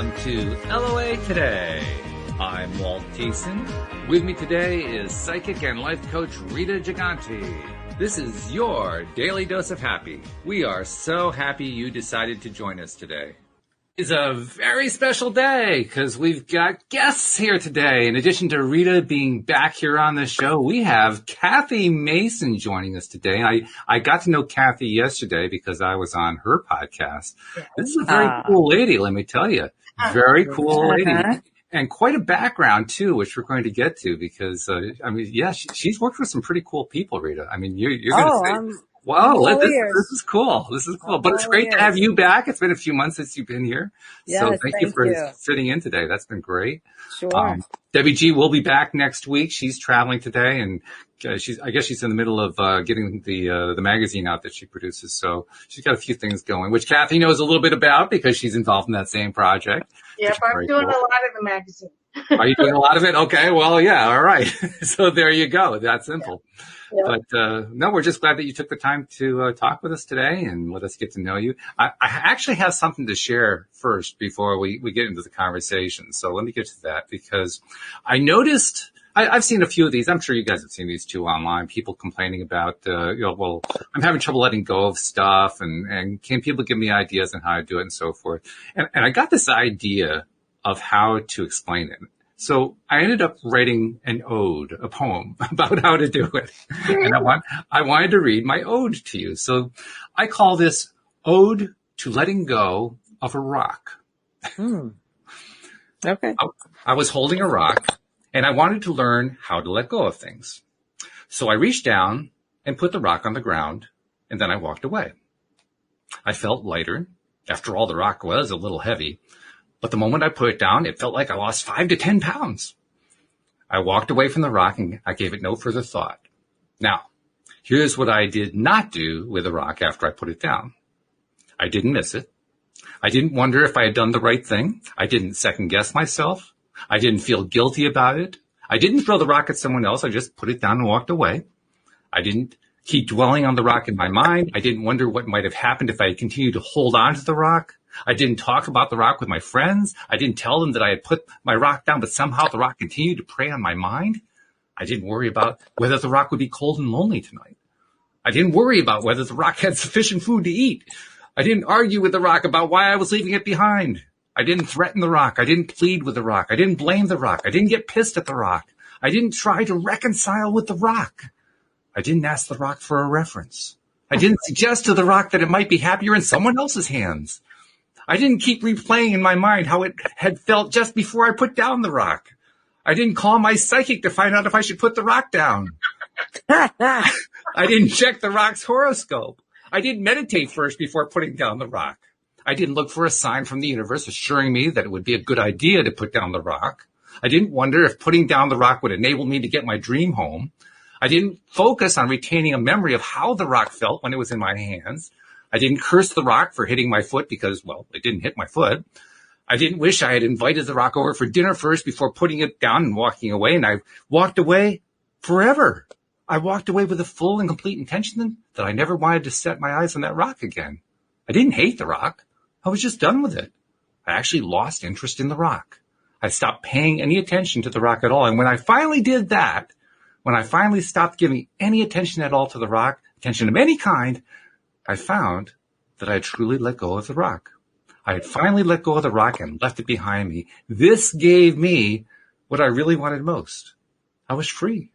Welcome to LOA Today. I'm Walt. With me today is psychic and life coach Rita Gigante. This is your daily dose of happy. We are so happy you decided to join us today. It's a very special day because we've got guests here today. In addition to Rita being back here on the show, we have Kathy Mason joining us today. I got to know Kathy yesterday because I was on her podcast. This is a very cool lady, let me tell you. Very cool lady. And quite a background, too, which we're going to get to because, she's worked with some pretty cool people, Rita. I mean, you're going to say... Wow, this is cool. This is cool. But it's great to have you back. It's been a few months since you've been here. Yes, so thank you for sitting in today. That's been great. Sure. Debbie G will be back next week. She's traveling today, and I guess she's in the middle of getting the magazine out that she produces. So she's got a few things going, which Kathy knows a little bit about because she's involved in that same project. Yep, I'm doing a lot of the magazine. Are you doing a lot of it? Okay, well, yeah, all right. So there you go. That's simple. Yeah. But no, we're just glad that you took the time to talk with us today and let us get to know you. I actually have something to share first before we get into the conversation. So let me get to that because I noticed I've seen a few of these. I'm sure you guys have seen these too online. People complaining about, I'm having trouble letting go of stuff and can people give me ideas on how to do it and so forth. And I got this idea of how to explain it. So I ended up writing an ode, a poem about how to do it. And I wanted to read my ode to you. So I call this Ode to Letting Go of a Rock. Okay. I was holding a rock and I wanted to learn how to let go of things. So I reached down and put the rock on the ground and then I walked away. I felt lighter. After all, the rock was a little heavy. But the moment I put it down, it felt like I lost 5 to 10 pounds. I walked away from the rock and I gave it no further thought. Now, here's what I did not do with the rock after I put it down. I didn't miss it. I didn't wonder if I had done the right thing. I didn't second guess myself. I didn't feel guilty about it. I didn't throw the rock at someone else. I just put it down and walked away. I didn't keep dwelling on the rock in my mind. I didn't wonder what might have happened if I had continued to hold on to the rock. I didn't talk about the rock with my friends. I didn't tell them that I had put my rock down, but somehow the rock continued to prey on my mind. I didn't worry about whether the rock would be cold and lonely tonight. I didn't worry about whether the rock had sufficient food to eat. I didn't argue with the rock about why I was leaving it behind. I didn't threaten the rock. I didn't plead with the rock. I didn't blame the rock. I didn't get pissed at the rock. I didn't try to reconcile with the rock. I didn't ask the rock for a reference. I didn't suggest to the rock that it might be happier in someone else's hands. I didn't keep replaying in my mind how it had felt just before I put down the rock. I didn't call my psychic to find out if I should put the rock down. I didn't check the rock's horoscope. I didn't meditate first before putting down the rock. I didn't look for a sign from the universe assuring me that it would be a good idea to put down the rock. I didn't wonder if putting down the rock would enable me to get my dream home. I didn't focus on retaining a memory of how the rock felt when it was in my hands. I didn't curse the rock for hitting my foot because, well, it didn't hit my foot. I didn't wish I had invited the rock over for dinner first before putting it down and walking away. And I walked away forever. I walked away with a full and complete intention that I never wanted to set my eyes on that rock again. I didn't hate the rock. I was just done with it. I actually lost interest in the rock. I stopped paying any attention to the rock at all. And when I finally did that, when I finally stopped giving any attention at all to the rock, attention of any kind, I found that I had truly let go of the rock. I had finally let go of the rock and left it behind me. This gave me what I really wanted most. I was free.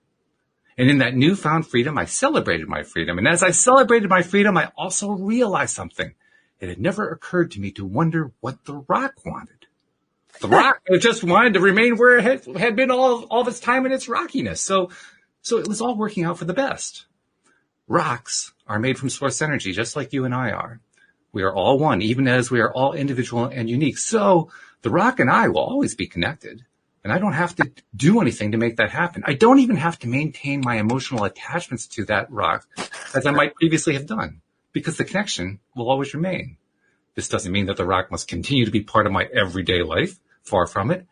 And in that newfound freedom, I celebrated my freedom. And as I celebrated my freedom, I also realized something. It had never occurred to me to wonder what the rock wanted. The rock just wanted to remain where it had been all this time in its rockiness. So it was all working out for the best. Rocks are made from source energy, just like you and I are. We are all one, even as we are all individual and unique. So the rock and I will always be connected. And I don't have to do anything to make that happen. I don't even have to maintain my emotional attachments to that rock as I might previously have done, because the connection will always remain. This doesn't mean that the rock must continue to be part of my everyday life. Far from it.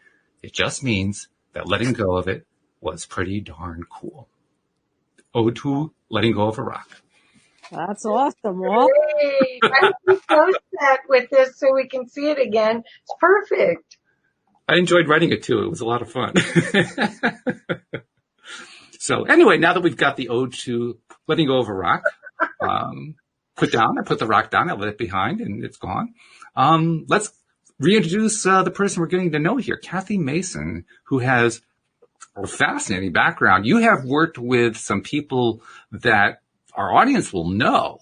It just means that letting go of it was pretty darn cool. Ode to letting go of a rock. That's awesome, Walt. Great. I hope you post that with this so we can see it again. It's perfect. I enjoyed writing it too. It was a lot of fun. So anyway, now that we've got the ode to letting go of a rock, I put the rock down, I let it behind, and it's gone. Let's reintroduce the person we're getting to know here, Kathy Mason, who has a fascinating background. You have worked with some people that our audience will know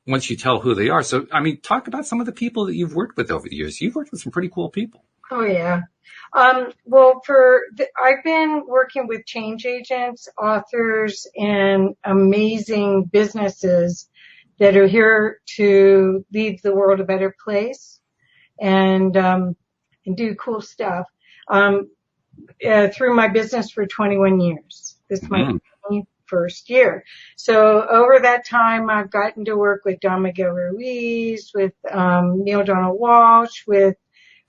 once you tell who they are. So, I mean, talk about some of the people that you've worked with over the years. You've worked with some pretty cool people. Oh, yeah. I've been working with change agents, authors, and amazing businesses that are here to leave the world a better place and do cool stuff. Through my business for 21 years. This is my 21st year. So over that time, I've gotten to work with Don Miguel Ruiz, with Neil Donald Walsh, with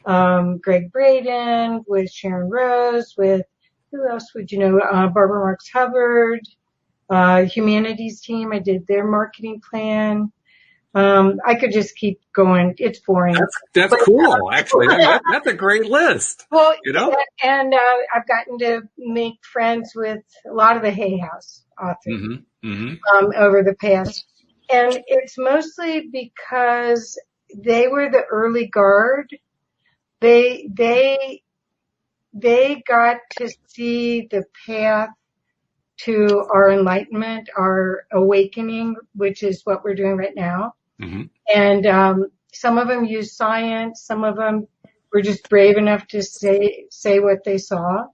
Greg Braden, with Sharon Rose, with who else would you know? Barbara Marks Hubbard, Humanities team. I did their marketing plan. I could just keep going. It's boring. That's cool, actually. That's a great list. Well, you know, and I've gotten to make friends with a lot of the Hay House authors over the past, and it's mostly because they were the early guard. They got to see the path to our enlightenment, our awakening, which is what we're doing right now. And some of them use science. Some of them were just brave enough to say what they saw.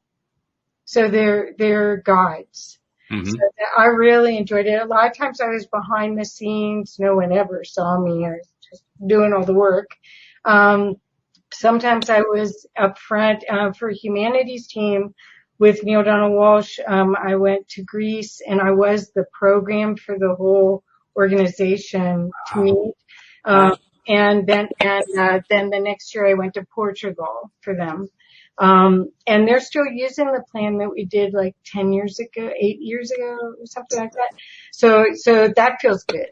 So they're guides. So I really enjoyed it. A lot of times I was behind the scenes. No one ever saw me. I was just doing all the work. Sometimes I was up front for Humanities team with Neil Donald Walsh. I went to Greece and I was the program for the whole organization to meet. And then the next year I went to Portugal for them. And they're still using the plan that we did like 8 years ago, or something like that. So that feels good.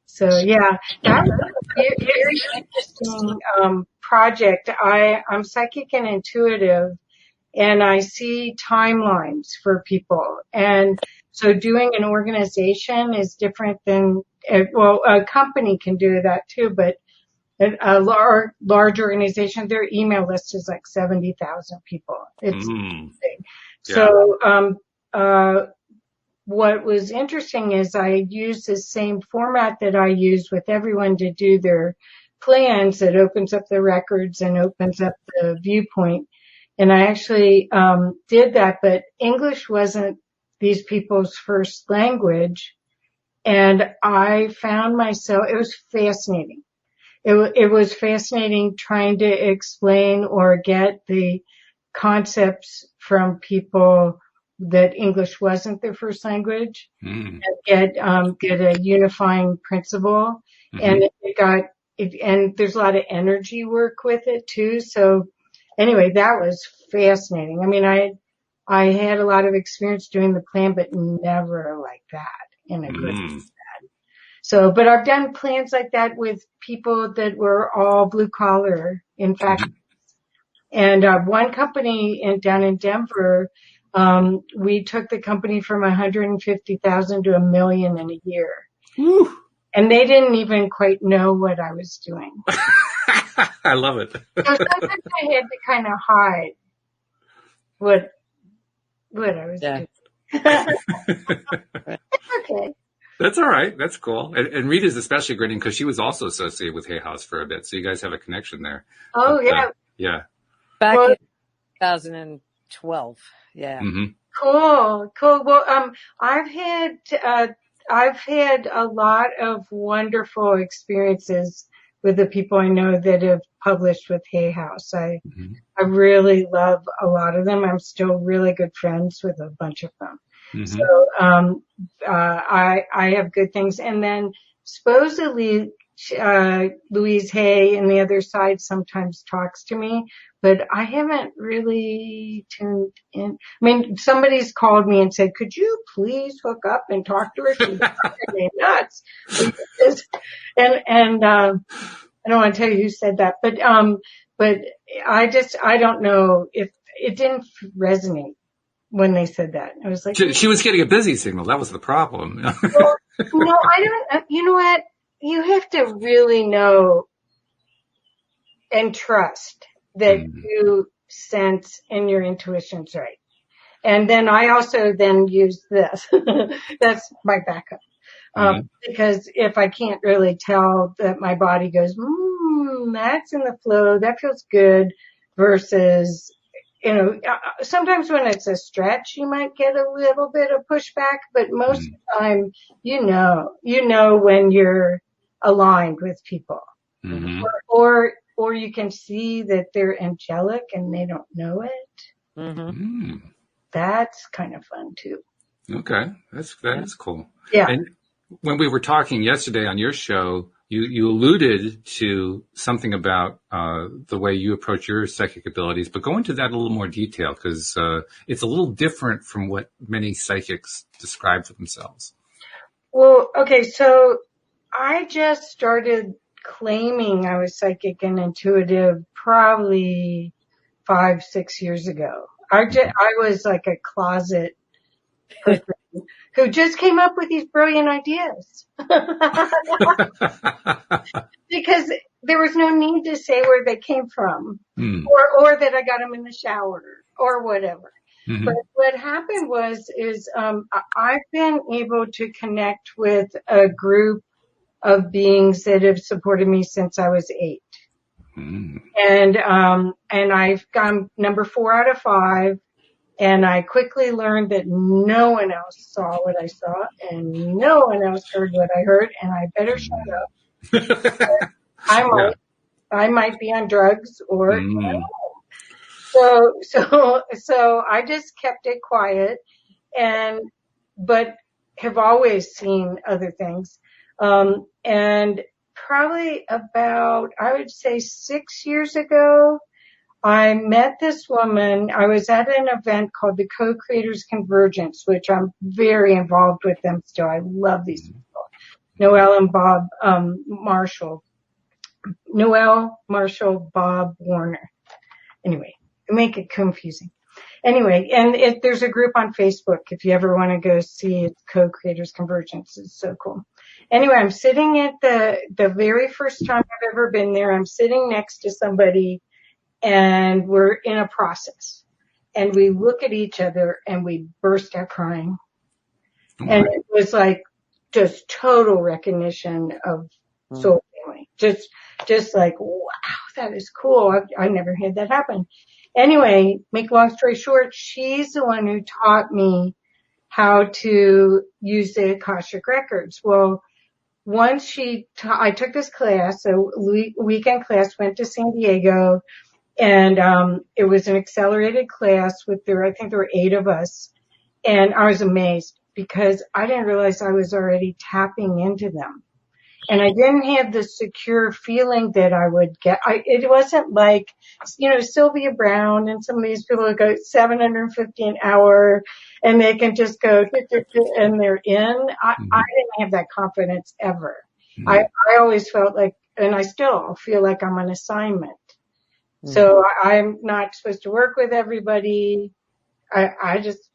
So yeah, that was a very interesting, project. I'm psychic and intuitive, and I see timelines for people. And so doing an organization is different than, a company can do that too, but a large organization, their email list is like 70,000 people. It's big. So, what was interesting is I used the same format that I use with everyone to do their plans that opens up the records and opens up the viewpoint. And I actually did that, but English wasn't these people's first language. And I found myself, it was fascinating. It was fascinating trying to explain or get the concepts from people that English wasn't their first language, and get a unifying principle. And and there's a lot of energy work with it too. So anyway, that was fascinating. I mean, I had a lot of experience doing the plan, but never like that in a good way. So, but I've done plans like that with people that were all blue collar, in fact. And one company down in Denver, we took the company from 150,000 to $1 million in a year. Woo. And they didn't even quite know what I was doing. I love it. So sometimes I had to kind of hide what I was doing. It's okay. That's all right. That's cool. And Rita's especially great because she was also associated with Hay House for a bit. So you guys have a connection there. Oh, but, yeah. Back in 2012. Yeah. Cool. Well, I've had a lot of wonderful experiences with the people I know that have published with Hay House. I really love a lot of them. I'm still really good friends with a bunch of them. So, I have good things. And then supposedly Louise Hay and the other side sometimes talks to me, but I haven't really tuned in. I mean, somebody's called me and said, could you please hook up and talk to her? She's driving me nuts. And I don't want to tell you who said that, but I don't know if it didn't resonate when they said that. I was like, She was getting a busy signal. That was the problem. well, no, I don't, you know what? You have to really know and trust that you sense and your intuition's right. And then I also then use this. That's my backup. Because if I can't really tell that my body goes, that's in the flow, that feels good, versus, sometimes when it's a stretch, you might get a little bit of pushback, but most of the time, you know when you're aligned with people, or you can see that they're angelic and they don't know it. That's kind of fun too. Okay, that is cool. Yeah. And when we were talking yesterday on your show, you alluded to something about the way you approach your psychic abilities, but go into that in a little more detail, because it's a little different from what many psychics describe for themselves. Well, okay, so I just started claiming I was psychic and intuitive probably 5-6 years ago. I was like a closet person who just came up with these brilliant ideas. Because there was no need to say where they came from, or that I got them in the shower or whatever. But what happened is I've been able to connect with a group of beings that have supported me since I was 8. And I've gone number 4 out of 5. And I quickly learned that no one else saw what I saw and no one else heard what I heard, and I better shut up. I might be on drugs or so I just kept it quiet, but have always seen other things. And probably about, I would say 6 years ago, I met this woman. I was at an event called the Co-Creators Convergence, which I'm very involved with them still. I love these people. Noelle and Bob Marshall. Noelle, Marshall, Bob Warner. Anyway, make it confusing. Anyway, and there's a group on Facebook if you ever want to go see it, Co-Creators Convergence. It's so cool. Anyway, I'm sitting at the very first time I've ever been there. I'm sitting next to somebody, and we're in a process, and we look at each other and we burst out crying. And it was like just total recognition of soul family. Just like, wow, that is cool. I never had that happen. Anyway, make a long story short, she's the one who taught me how to use the Akashic records. Well, once I took this class, a weekend class, went to San Diego, and it was an accelerated class I think there were 8 of us, and I was amazed because I didn't realize I was already tapping into them. And I didn't have the secure feeling that I would get. It wasn't like, Sylvia Brown and some of these people who go 750 an hour and they can just go and they're in. I didn't have that confidence ever. I always felt like, and I still feel like I'm on assignment. So I'm not supposed to work with everybody. I just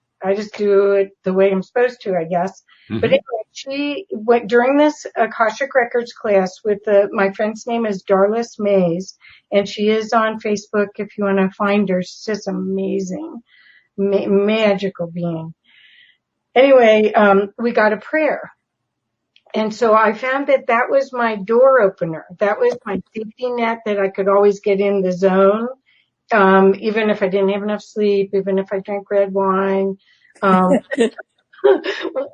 do it the way I'm supposed to, I guess. But anyway, she went during this Akashic Records class with my friend's name is Darlis Mays, and she is on Facebook if you want to find her. She's just amazing, magical being. Anyway, we got a prayer. And so I found that was my door opener. That was my safety net that I could always get in the zone. Even if I didn't have enough sleep, even if I drank red wine,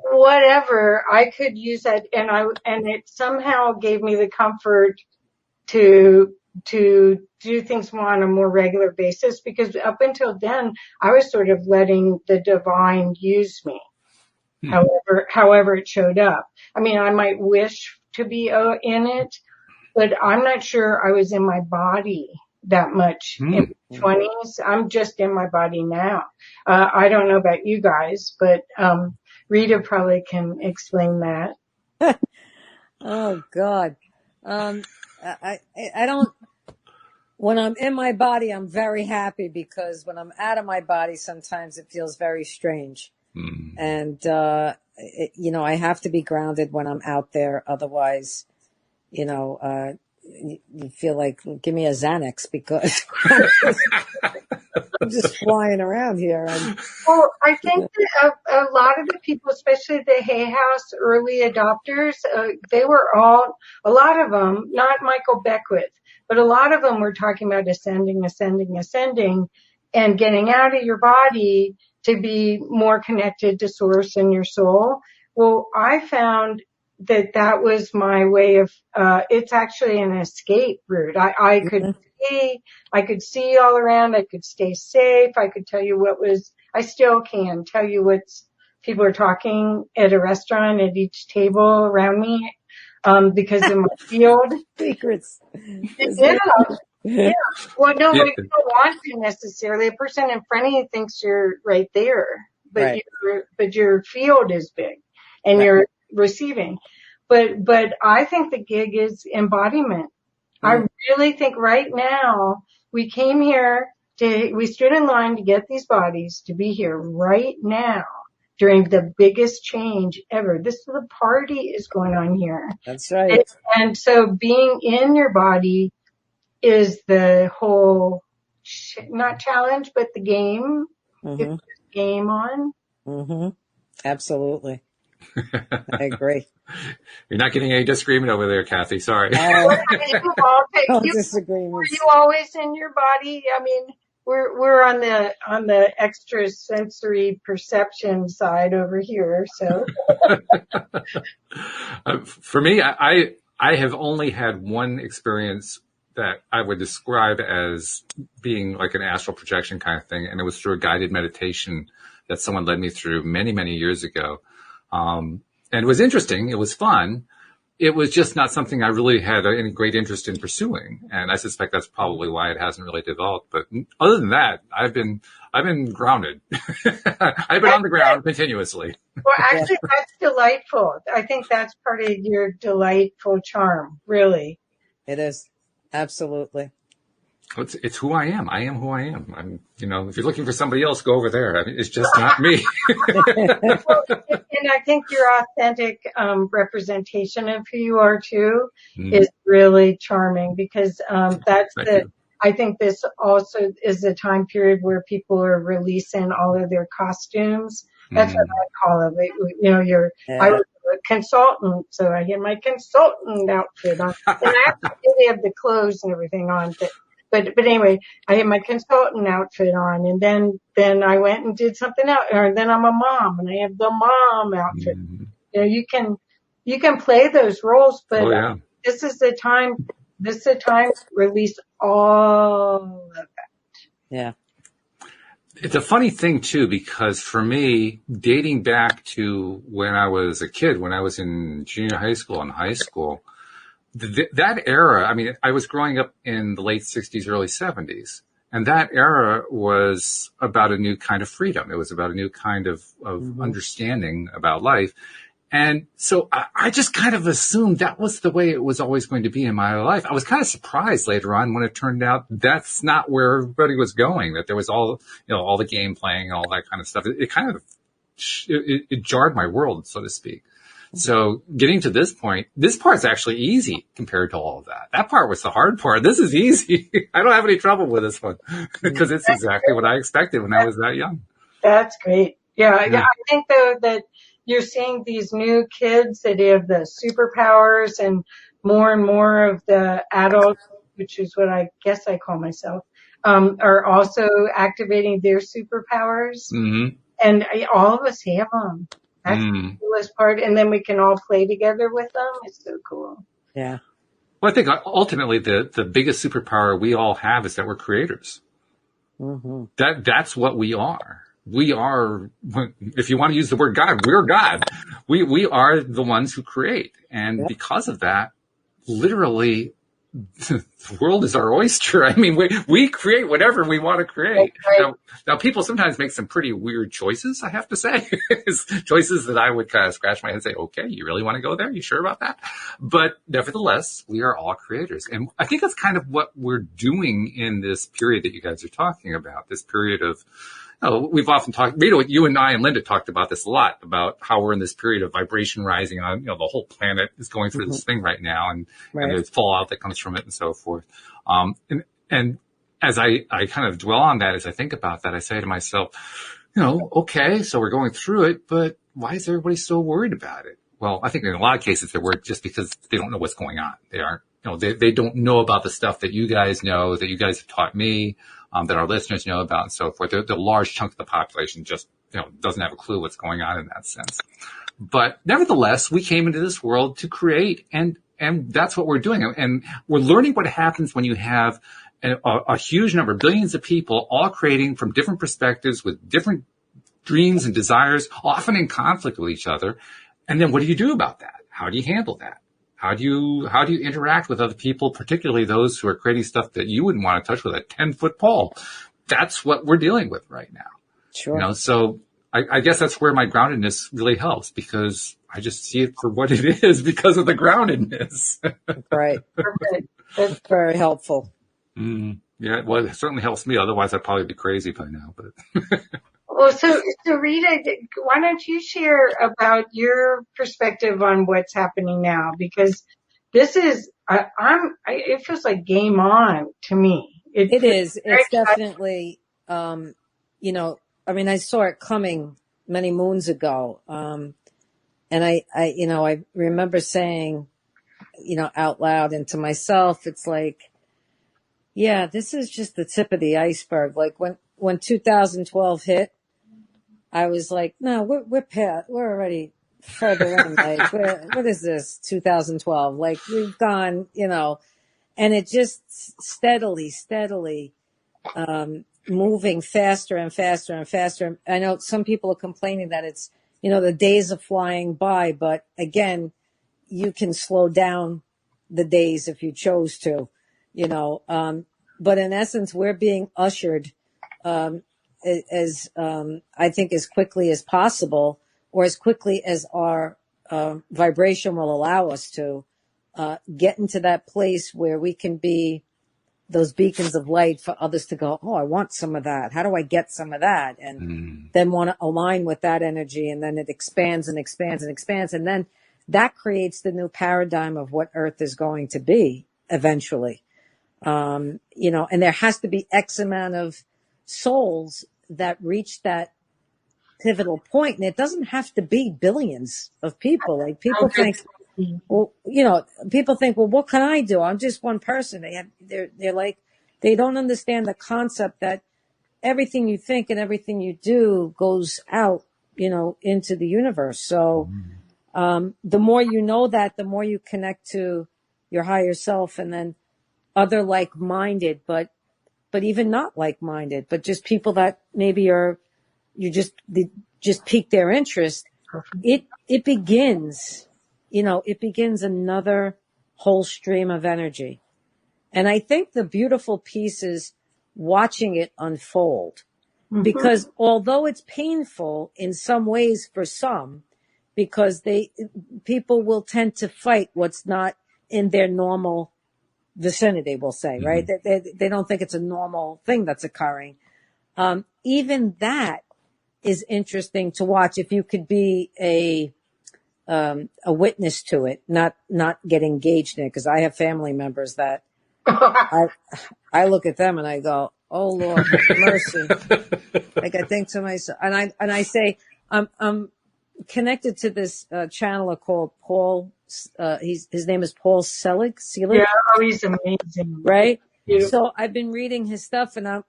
whatever, I could use that. And it somehow gave me the comfort to do things more on a more regular basis, because up until then I was sort of letting the divine use me. However it showed up. I mean, I might wish to be in it, but I'm not sure I was in my body that much in my 20s. I'm just in my body now. I don't know about you guys, but Rita probably can explain that. Oh God. I don't, when I'm in my body, I'm very happy, because when I'm out of my body, sometimes it feels very strange. And, I have to be grounded when I'm out there. Otherwise, you feel like, give me a Xanax, because I'm just flying around here. Well, I think that a lot of the people, especially the Hay House early adopters, they were all, a lot of them, not Michael Beckwith, but a lot of them were talking about ascending, and getting out of your body to be more connected to source and your soul. Well, I found that was my way of, it's actually an escape route. I could see all around. I could stay safe. I could tell you I still can tell you people are talking at a restaurant at each table around me, because of my field. Secrets. Yeah. Well, no, you don't want to necessarily. A person in front of you thinks you're right there, but your field is big and you're receiving. But I think the gig is embodiment. I really think right now we came here we stood in line to get these bodies to be here right now during the biggest change ever. The party is going on here. That's right. And so being in your body is the whole, not challenge, but the game. It's game on. Absolutely. I agree. You're not getting any disagreement over there, Kathy. Sorry. No disagreement. Were you always in your body? I mean, we're on the extra sensory perception side over here. So for me, I have only had one experience that I would describe as being like an astral projection kind of thing, and it was through a guided meditation that someone led me through many, many years ago. And it was interesting. It was fun. It was just not something I really had any great interest in pursuing. And I suspect that's probably why it hasn't really developed. But other than that, I've been grounded. I've been on the ground continuously. Well, actually, that's delightful. I think that's part of your delightful charm, really. It is. Absolutely. It's who I am. I am who I am. I'm, if you're looking for somebody else, go over there. I mean, it's just not me. And I think your authentic representation of who you are too is really charming, because I think this also is a time period where people are releasing all of their costumes. That's what I call it. I was a consultant, so I had my consultant outfit on, and I actually have the clothes and everything on, but anyway, I had my consultant outfit on, and then I went and did something else, or then I'm a mom and I have the mom outfit. You can play those roles, but this is the time to release all of that. Yeah. It's a funny thing too, because for me, dating back to when I was a kid, when I was in junior high school and high school, that era, I mean, I was growing up in the late 60s, early 70s, and that era was about a new kind of freedom. It was about a new kind of understanding about life. And so I just kind of assumed that was the way it was always going to be in my life. I was kind of surprised later on when it turned out that's not where everybody was going, that there was all the game playing and all that kind of stuff. It kind of, it jarred my world, so to speak. So getting to this point, this part's actually easy compared to all of that. That part was the hard part. This is easy. I don't have any trouble with this one because it's exactly what I expected when I was that young. That's great. Yeah. I think though that you're seeing these new kids that have the superpowers, and more of the adults, which is what I guess I call myself, are also activating their superpowers. And all of us have them. That's the coolest part. And then we can all play together with them. It's so cool. Yeah. Well, I think ultimately the biggest superpower we all have is that we're creators. That's what we are. We are, if you want to use the word God, we're God. We are the ones who create. And because of that, literally the world is our oyster. I mean, we create whatever we want to create. Right. Now people sometimes make some pretty weird choices, I have to say. Choices that I would kind of scratch my head and say, okay, you really want to go there? You sure about that? But nevertheless, we are all creators. And I think that's kind of what we're doing in this period that you guys are talking about, this period of, we've often talked, Rita, you and I and Linda talked about this a lot, about how we're in this period of vibration rising on, the whole planet is going through this thing right now, and the fallout that comes from it and so forth. And as I kind of dwell on that, as I think about that, I say to myself, okay, so we're going through it, but why is everybody so worried about it? Well, I think in a lot of cases they're worried just because they don't know what's going on. They aren't, they don't know about the stuff that you guys know, that you guys have taught me, that our listeners know about and so forth. The large chunk of the population just, doesn't have a clue what's going on in that sense. But nevertheless, we came into this world to create, and that's what we're doing. And we're learning what happens when you have a huge number, billions of people all creating from different perspectives with different dreams and desires, often in conflict with each other. And then what do you do about that? How do you handle that? How do you interact with other people, particularly those who are creating stuff that you wouldn't want to touch with a 10-foot pole? That's what we're dealing with right now. Sure. So I guess that's where my groundedness really helps, because I just see it for what it is because of the groundedness. Right. Perfect. That's very helpful. Yeah, well, it certainly helps me. Otherwise, I'd probably be crazy by now. But Well, so Rita, why don't you share about your perspective on what's happening now? Because this is, it feels like game on to me. It is. It's definitely, I mean, I saw it coming many moons ago. And I remember saying, out loud and to myself, it's like, yeah, this is just the tip of the iceberg. Like when 2012 hit, I was like, no, we're already further in. Like, what is this 2012? Like, we've gone, and it just steadily, moving faster and faster and faster. I know some people are complaining that it's, the days are flying by, but again, you can slow down the days if you chose to, but in essence, we're being ushered, as I think as quickly as possible, or as quickly as our vibration will allow us to get into that place where we can be those beacons of light for others to go, oh, I want some of that. How do I get some of that? And then want to align with that energy, and then it expands and expands and expands, and then that creates the new paradigm of what Earth is going to be eventually. And there has to be X amount of souls that reach that pivotal point, and it doesn't have to be billions of people. Like people think, well, what can I do? I'm just one person. They're like, they don't understand the concept that everything you think and everything you do goes out, into the universe. So, the more you know that, the more you connect to your higher self, and then other like-minded, but even not like-minded, but just people that maybe you just pique their interest. It begins, it begins another whole stream of energy. And I think the beautiful piece is watching it unfold, because although it's painful in some ways for some, because people will tend to fight what's not in their normal vicinity, we'll say, right? They don't think it's a normal thing that's occurring. Even that is interesting to watch if you could be a witness to it, not get engaged in it. Because I have family members that I look at them and I go, oh Lord, have mercy. Like I think to myself, and I say, I'm connected to this channeler called Paul. His name is Paul Selig. Yeah, he's amazing. Right? So I've been reading his stuff, and I'm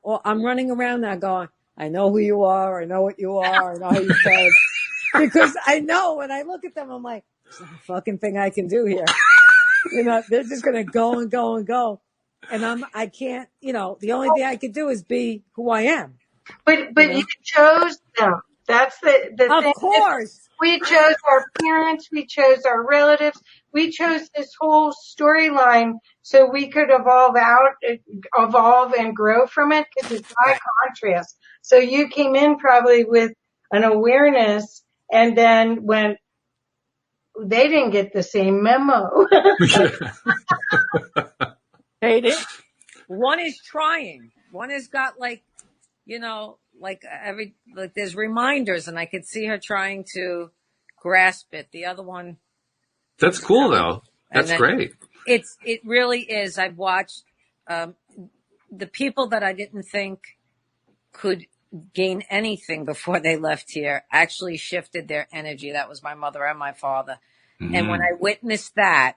running around now going, I know who you are, I know what you are, I know how you said. Because I know when I look at them, I'm like, there's not a fucking thing I can do here. They're just gonna go and go and go. And I can't, the only thing I can do is be who I am. But you chose them That's the Of thing. course. We chose our parents. We chose our relatives. We chose this whole storyline so we could evolve and grow from it because it's high contrast. So you came in probably with an awareness and then went, they didn't get the same memo. They did. One is trying. One has got like, you know, like there's reminders and I could see her trying to grasp it. The other one. That's cool though. That's great. It really is. I've watched, the people that I didn't think could gain anything before they left here actually shifted their energy. That was my mother and my father. Mm-hmm. And when I witnessed that,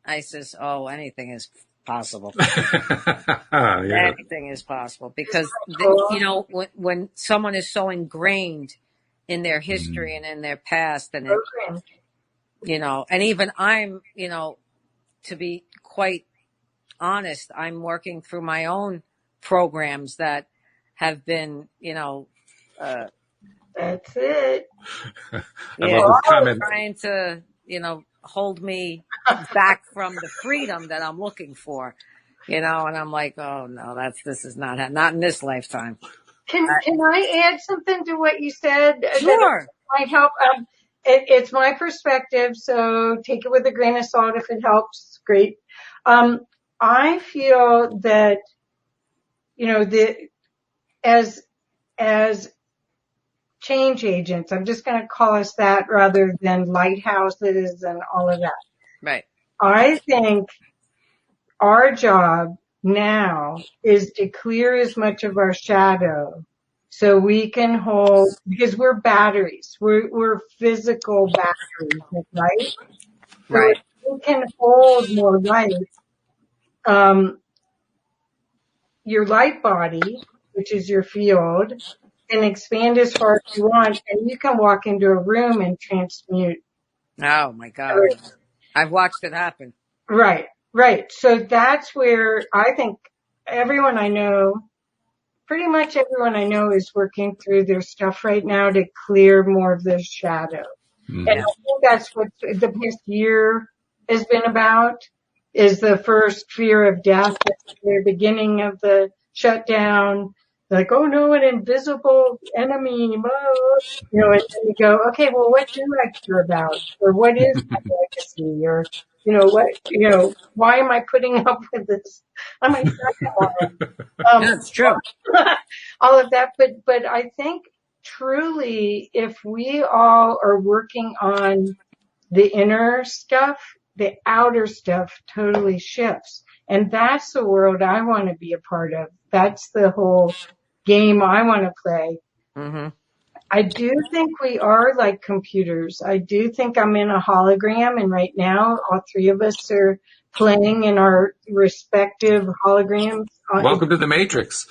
I says, oh, anything is possible. Yeah. Anything is possible because, you know, when someone is so ingrained in their history and in their past and, you know, and even I'm, you know, to be quite honest, I'm working through my own programs that have been, you know, that's it. I love this comment. Trying to, you know, hold me back from the freedom that I'm looking for, you know, and I'm like, oh no, this is not in this lifetime. Can I add something to what you said? Sure. That might help. It's my perspective, so take it with a grain of salt if it helps. Great. I feel that, you know, as change agents, I'm just going to call us that rather than lighthouses and all of that. Right. I think our job now is to clear as much of our shadow so we can hold, because we're batteries. We're physical batteries, right? Right. So we can hold more light. Your light body, which is your field, can expand as far as you want, and you can walk into a room and transmute. Oh my God. I've watched it happen. Right. So that's where I think everyone I know, pretty much everyone I know is working through their stuff right now to clear more of the shadow. Mm-hmm. And I think that's what the past year has been about, is the first fear of death at the beginning of the shutdown. Like, oh no, an invisible enemy, you know, and then you go, okay, well, what do I care about? Or what is my legacy? Or, you know, why am I putting up with this? I'm like, that's true. All of that. But I think truly, if we all are working on the inner stuff, the outer stuff totally shifts. And that's the world I want to be a part of. That's the whole game I want to play. Mm-hmm. I do think we are like computers. I do think I'm in a hologram, and right now all three of us are playing in our respective holograms. Welcome to the Matrix.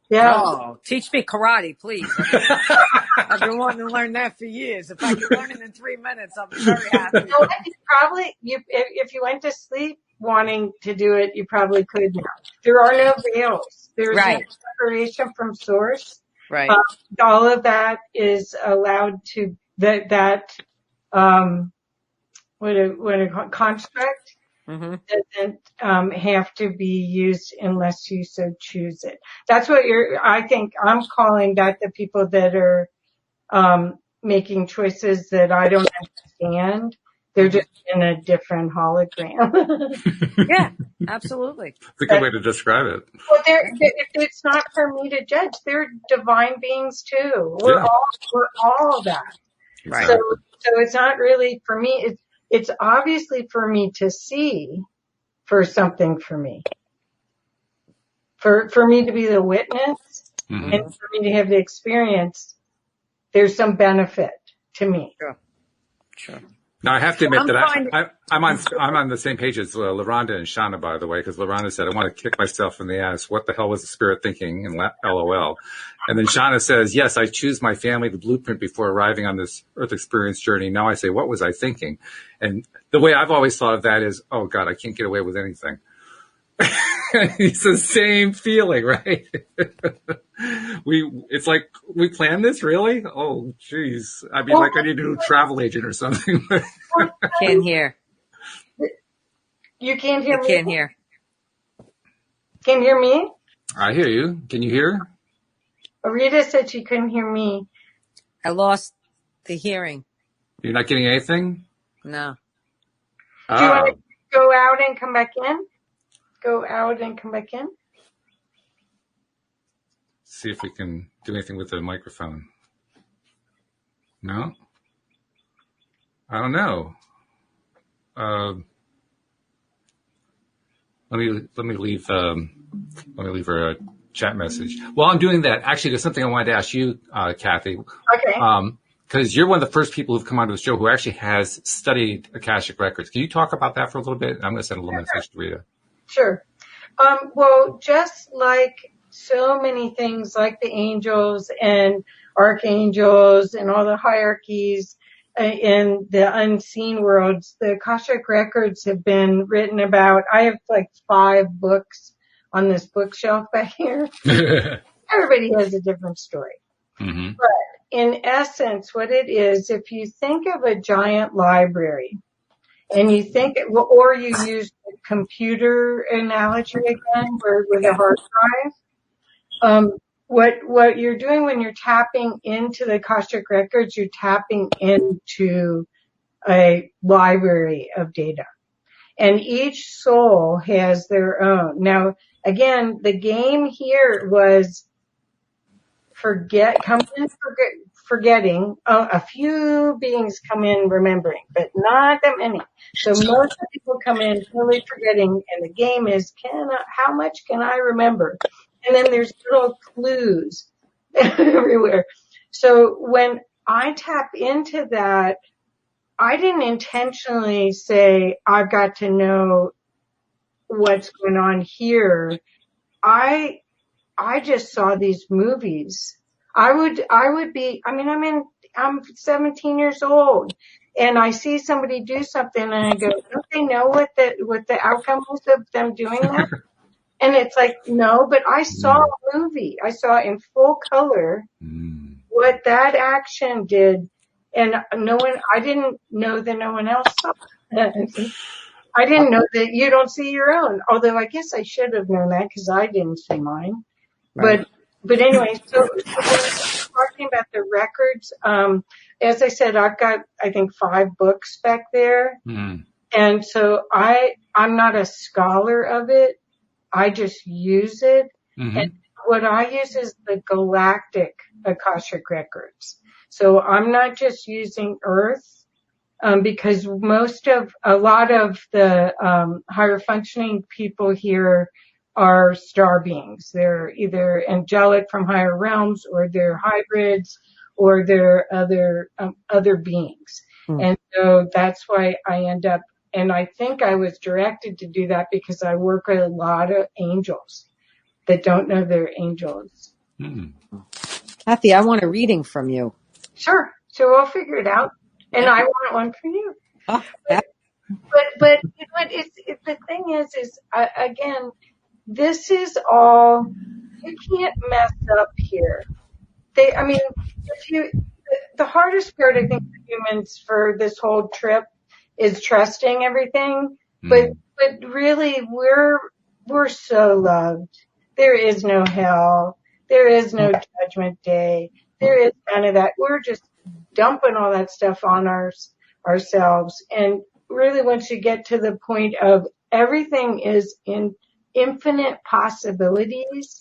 Yeah. Oh, teach me karate, please. I've been wanting to learn that for years. If I could learn it in 3 minutes, I'll be very happy. You know, probably, if you went to sleep wanting to do it, you probably could now. There are no veils. There's no separation from source. Right. All of that is allowed to, what a construct. Mm-hmm. Doesn't have to be used unless you so choose it. That's what I think I'm calling that the people that are making choices that I don't understand. They're just in a different hologram. Yeah, absolutely. It's a good way to describe it. Well, it's not for me to judge. They're divine beings too. We're all that. Right. So it's not really for me. It's obviously for me to see for something for me. For me to be the witness and for me to have the experience, there's some benefit to me. Sure. Now I have to admit that I'm on the same page as LaRonda and Shauna, by the way, because LaRonda said, I want to kick myself in the ass. What the hell was the spirit thinking? And LOL. And then Shauna says, yes, I choose my family, the blueprint before arriving on this earth experience journey. Now I say, what was I thinking? And the way I've always thought of that is, oh God, I can't get away with anything. It's the same feeling, right? It's like, we planned this, really? Oh, geez. I mean, like I need a new travel agent or something. Can't hear. You can't hear I me? can't hear. Can you hear me? I hear you. Can you hear? Rita said she couldn't hear me. I lost the hearing. You're not getting anything? No. Do you want to go out and come back in? Go out and come back in? See if we can do anything with the microphone. No? I don't know. Let me leave her a chat message. While I'm doing that, actually, there's something I wanted to ask you, Kathy. Okay. Because you're one of the first people who've come onto the show who actually has studied Akashic Records. Can you talk about that for a little bit? I'm going to send a little message to Rita. Sure. Well, just like so many things, like the angels and archangels and all the hierarchies in the unseen worlds, the Akashic Records have been written about. I have like 5 books on this bookshelf back here. Everybody has a different story. Mm-hmm. But in essence, what it is, if you think of a giant library, and you think, or you use the computer analogy again, where with a hard drive. What you're doing when you're tapping into the Akashic Records, you're tapping into a library of data, and each soul has their own. Now, again, the game here was forgetting. A few beings come in remembering, but not that many. So most of the people come in totally forgetting, and the game is, how much can I remember? And then there's little clues everywhere. So when I tap into that, I didn't intentionally say, I've got to know what's going on here. I just saw these movies. I'm 17 years old, and I see somebody do something, and I go, don't they know what the outcome is of them doing that? And it's like, no, but I saw a movie. I saw in full color what that action did, and I didn't know that no one else saw it. I didn't know that you don't see your own, although I guess I should have known that because I didn't see mine. Right. But anyway, so when we're talking about the records, as I said, I've got, I think, 5 books back there. And so I'm not a scholar of it. I just use it. And what I use is the galactic Akashic Records. So I'm not just using Earth, because a lot of the higher functioning people here are star beings. They're either angelic from higher realms, or they're hybrids, or they're other beings. And so that's why I end up, and I think I was directed to do that because I work with a lot of angels that don't know they're angels. Kathy, I want a reading from you. Sure. So we'll figure it out. And I want one for you. Oh, but you know what, the thing is again, this is all, you can't mess up here. The hardest part, I think, for humans for this whole trip is trusting everything. But really, we're so loved. There is no hell. There is no judgment day. There is none of that. We're just dumping all that stuff on ourselves. And really, once you get to the point of everything is in infinite possibilities,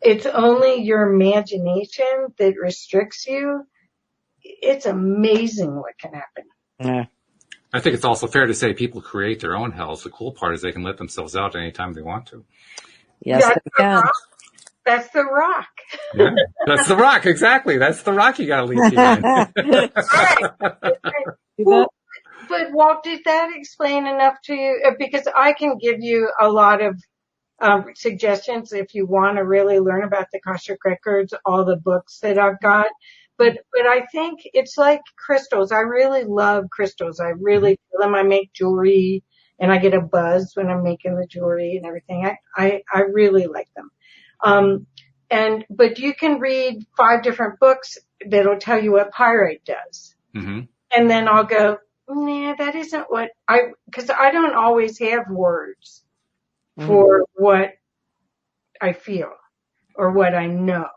it's only your imagination that restricts you. It's amazing what can happen. Yeah. I think it's also fair to say people create their own hells. The cool part is they can let themselves out anytime they want to. Yes, they can. That's the rock. Yeah, that's the rock. Exactly. That's the rock you got to leave behind. Right. But Walt, did that explain enough to you? Because I can give you a lot of suggestions if you want to really learn about the Akashic Records, all the books that I've got. But I think it's like crystals. I really love crystals. I really feel them. I make jewelry and I get a buzz when I'm making the jewelry and everything. I really like them. But you can read 5 different books that'll tell you what pyrite does. Mm-hmm. And then I'll go, nah, that isn't what because I don't always have words for what I feel or what I know.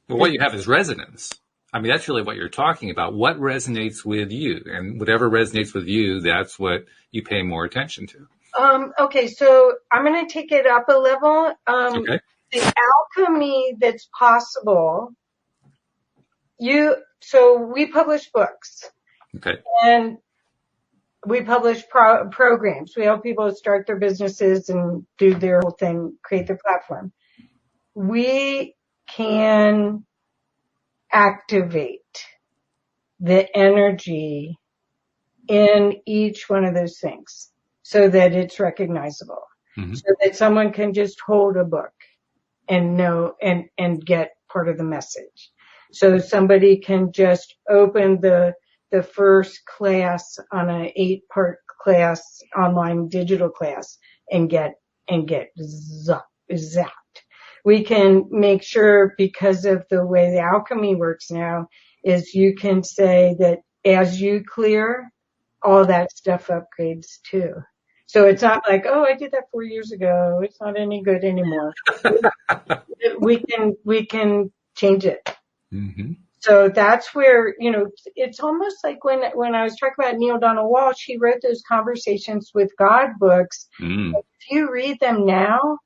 Well, what you have is resonance. I mean, that's really what you're talking about. What resonates with you? And whatever resonates with you, that's what you pay more attention to. Okay, so I'm going to take it up a level. Okay. The alchemy that's possible. So we publish books. Okay. And we publish programs. We help people start their businesses and do their whole thing, create their platform. We can activate the energy in each one of those things so that it's recognizable. Mm-hmm. So that someone can just hold a book and know and get part of the message. So somebody can just open the first class on an 8-part class, online digital class, and get zapped. We can make sure, because of the way the alchemy works now, is you can say that as you clear, all that stuff upgrades too. So it's not like, oh, I did that 4 years ago. It's not any good anymore. we can change it. Mm-hmm. So that's where, it's almost like when I was talking about Neale Donald Walsh, he wrote those Conversations with God books. Mm. If you read them now,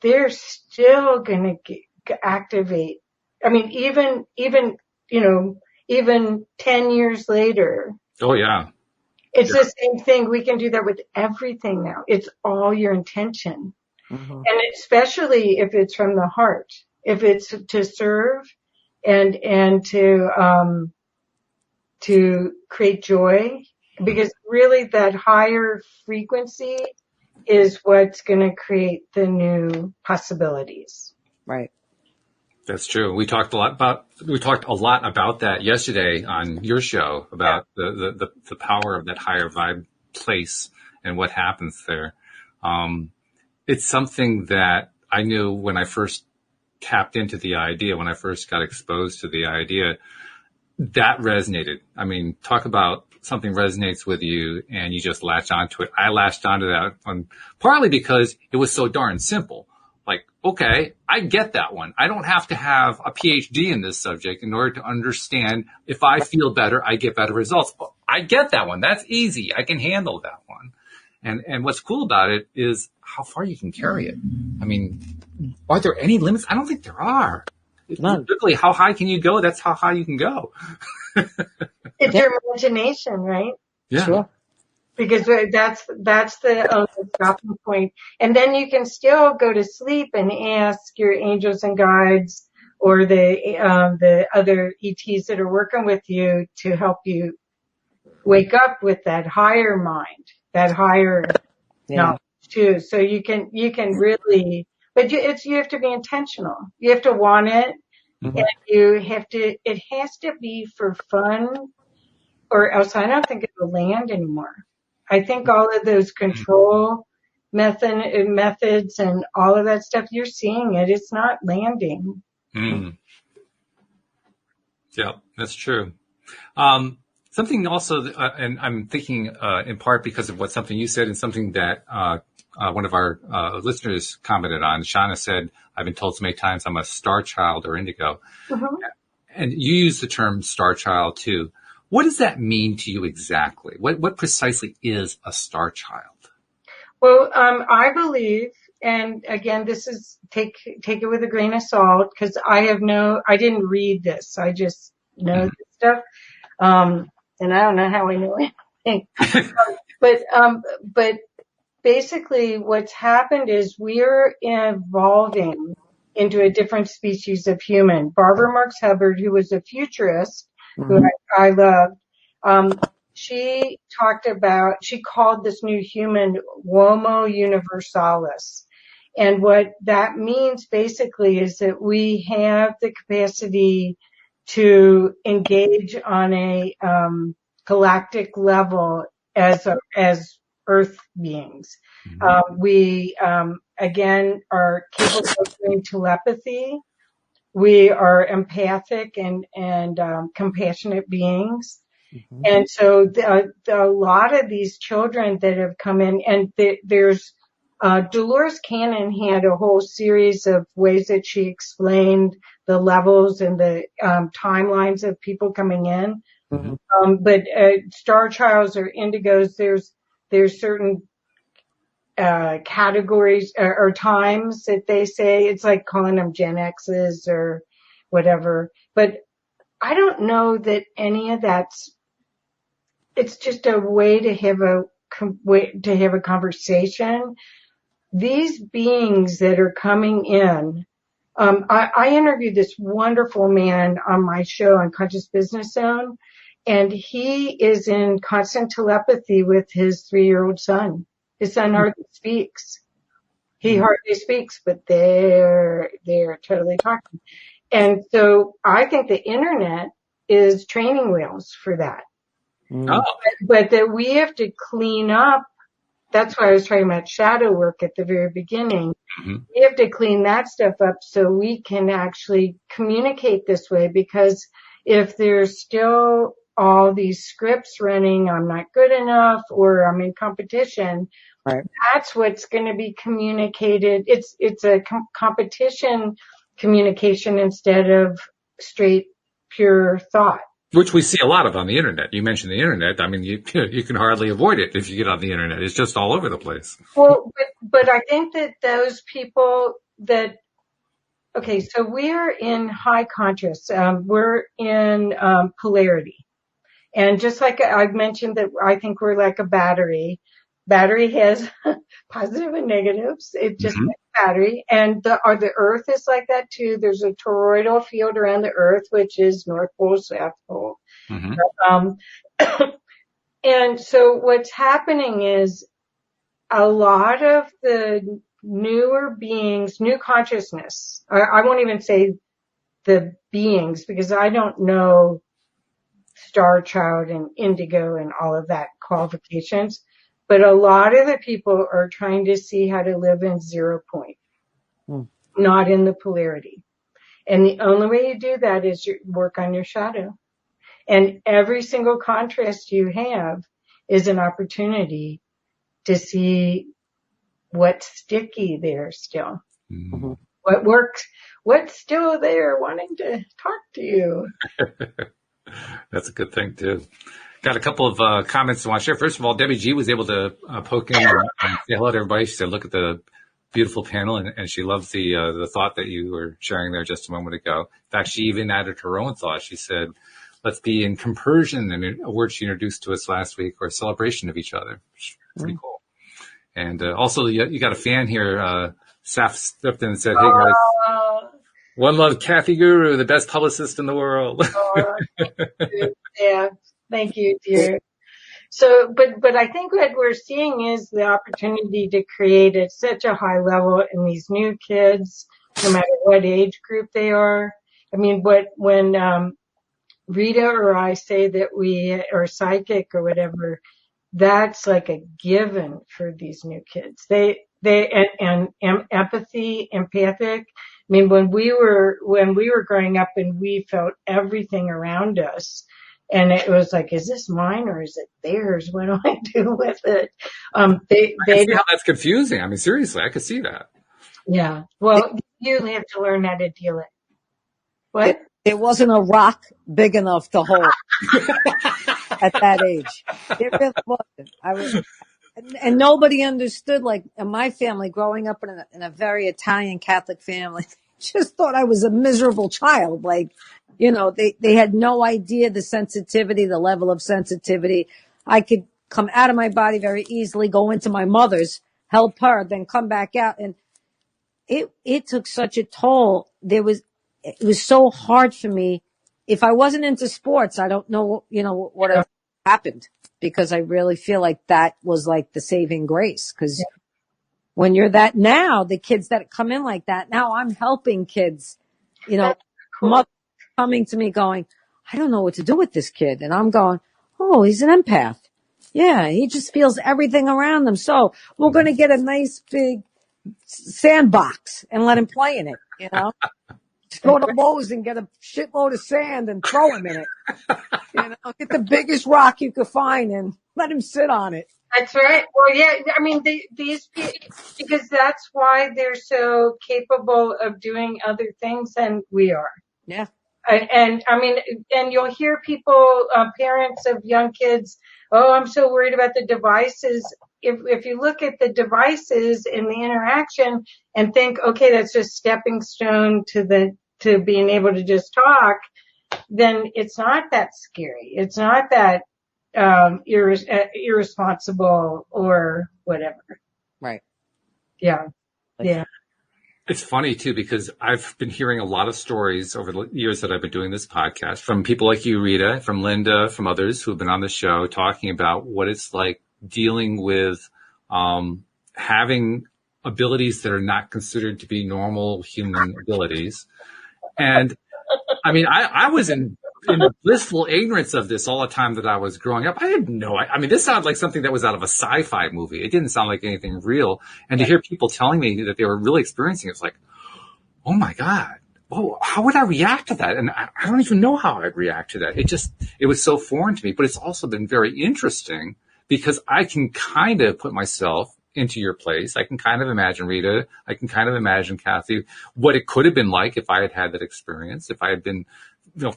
they're still going to activate. I mean, even 10 years later. Oh, yeah. It's the same thing. We can do that with everything now. It's all your intention. Mm-hmm. And especially if it's from the heart, if it's to serve and to create joy, because really that higher frequency is what's going to create the new possibilities. Right. That's true. We talked a lot about that yesterday on your show about the power of that higher vibe place and what happens there. It's something that I knew when I first tapped into the idea, when I first got exposed to the idea, that resonated. I mean, talk about something resonates with you and you just latch onto it. I latched onto that one partly because it was so darn simple. Like, okay, I get that one. I don't have to have a PhD in this subject in order to understand if I feel better, I get better results. I get that one. That's easy. I can handle that one. And what's cool about it is how far you can carry it. I mean, are there any limits? I don't think there are. None. Literally, how high can you go? That's how high you can go. It's your imagination, right? Yeah. Sure. Because that's the stopping point. And then you can still go to sleep and ask your angels and guides or the other ETs that are working with you to help you wake up with that higher mind, that higher knowledge too. So you can really, but you have to be intentional. You have to want it. Mm-hmm. And it has to be for fun, or else I don't think it'll land anymore. I think all of those control methods and all of that stuff, you're seeing it. It's not landing. Mm. Yeah, that's true. Something also, and I'm thinking in part because of something you said and something that one of our listeners commented on. Shauna said, I've been told so many times I'm a star child or indigo. Mm-hmm. And you use the term star child too. What does that mean to you exactly? What precisely is a star child? Well, I believe, and again, this is take it with a grain of salt, because I didn't read this. I just know this stuff. And I don't know how I know anything. But basically what's happened is we're evolving into a different species of human. Barbara Marx Hubbard, who was a futurist, who I loved, she called this new human Homo universalis. And what that means basically is that we have the capacity to engage on a galactic level as earth beings. We, again, are capable of doing telepathy. We are empathic and compassionate beings. And so a lot of these children that have come in, and there's Dolores Cannon had a whole series of ways that she explained the levels and the timelines of people coming in. But star childs or indigos, there's certain categories or times that they say. It's like calling them Gen X's or whatever. But I don't know that any of that's. It's just a way to have a conversation. These beings that are coming in. I interviewed this wonderful man on my show on Conscious Business Zone, and he is in constant telepathy with his 3-year-old son. His son hardly speaks. He hardly speaks, but they're totally talking. And so I think the internet is training wheels for that. But that we have to clean up. That's why I was talking about shadow work at the very beginning. We have to clean that stuff up so we can actually communicate this way, because if there's still all these scripts running, I'm not good enough or I'm in competition, that's what's going to be communicated. It's a competition communication instead of straight, pure thought. Which we see a lot of on the internet. You mentioned the internet. I mean, you can hardly avoid it if you get on the internet. It's just all over the place. Well, but I think that those people that, okay, so we're in high conscious. We're in polarity. And just like I've mentioned that I think we're like a battery. Battery has positive and negatives. It just like battery. And the earth is like that too. There's a toroidal field around the earth, which is North Pole, South Pole. And so what's happening is a lot of the newer beings, new consciousness, I won't even say the beings because I don't know Star Child and Indigo and all of that qualifications. But a lot of the people are trying to see how to live in 0 point, not in the polarity. And the only way you do that is you work on your shadow. And every single contrast you have is an opportunity to see what's sticky there still. What works, what's still there wanting to talk to you. That's a good thing too. Got a couple of comments I want to share. First of all, Debbie G was able to poke in and say hello to everybody. She said, look at the beautiful panel, and she loves the thought that you were sharing there just a moment ago. In fact, she even added her own thought. She said, let's be in compersion, and a word she introduced to us last week, or celebration of each other. Pretty cool. And also, you got a fan here, Saf stepped in and said, hey guys, one love, Kathy Guru, the best publicist in the world. Yeah. Thank you, dear. So, but I think what we're seeing is the opportunity to create at such a high level in these new kids, no matter what age group they are. I mean, when Rita or I say that we are psychic or whatever, that's like a given for these new kids. They and empathy, empathic. I mean, when we were growing up and we felt everything around us, and it was like, is this mine or is it theirs? What do I do with it? They see how that's confusing. I mean, seriously, I could see that. Yeah. Well, you have to learn how to deal it. What? It wasn't a rock big enough to hold at that age. It really wasn't. And nobody understood, like in my family growing up in a very Italian Catholic family, just thought I was a miserable child. Like, you know, they had no idea the sensitivity, the level of sensitivity. I could come out of my body very easily, go into my mother's, help her, then come back out. And it took such a toll. It was so hard for me. If I wasn't into sports, I don't know, you know, what happened, because I really feel like that was like the saving grace. Cause when you're that now, the kids that come in like that, now I'm helping kids, you know, mother coming to me going, I don't know what to do with this kid. And I'm going, oh, he's an empath. Yeah, he just feels everything around him. So we're going to get a nice big sandbox and let him play in it, you know? Just go to Lowe's and get a shitload of sand and throw him in it. You know, get the biggest rock you could find and let him sit on it. That's right. Well, yeah, I mean, these people, because that's why they're so capable of doing other things than we are. Yeah. And I mean, and you'll hear people, parents of young kids, oh, I'm so worried about the devices. If you look at the devices in the interaction and think, okay, that's just stepping stone to being able to just talk, then it's not that scary. It's not that irresponsible or whatever. Right. Yeah. Yeah. It's funny too, because I've been hearing a lot of stories over the years that I've been doing this podcast from people like you, Rita, from Linda, from others who have been on the show talking about what it's like dealing with, having abilities that are not considered to be normal human abilities. And I mean, I was in blissful ignorance of this all the time that I was growing up. I had I mean, this sounded like something that was out of a sci-fi movie. It didn't sound like anything real. And to hear people telling me that they were really experiencing it, it's like, oh my God, oh, how would I react to that? And I don't even know how I'd react to that. It was so foreign to me, but it's also been very interesting because I can kind of put myself into your place. I can kind of imagine Rita. I can kind of imagine Kathy, what it could have been like if I had had that experience, if I had been,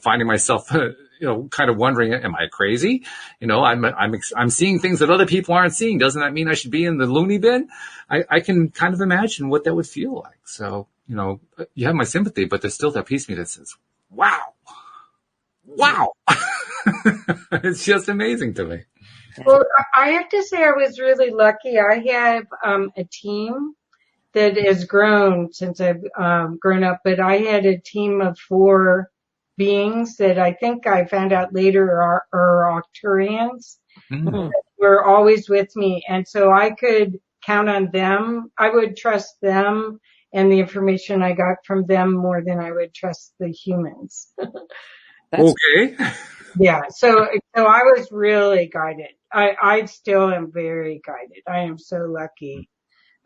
finding myself, kind of wondering, am I crazy? I'm seeing things that other people aren't seeing. Doesn't that mean I should be in the loony bin? I can kind of imagine what that would feel like. So, you have my sympathy, but there's still that piece of me that says, wow. It's just amazing to me. Well, I have to say I was really lucky. I have a team that has grown since I've grown up, but I had a team of 4 beings that I think I found out later are Arcturians. Mm. Were always with me. And so I could count on them. I would trust them and the information I got from them more than I would trust the humans. Okay. Yeah. So I was really guided. I still am very guided. I am so lucky.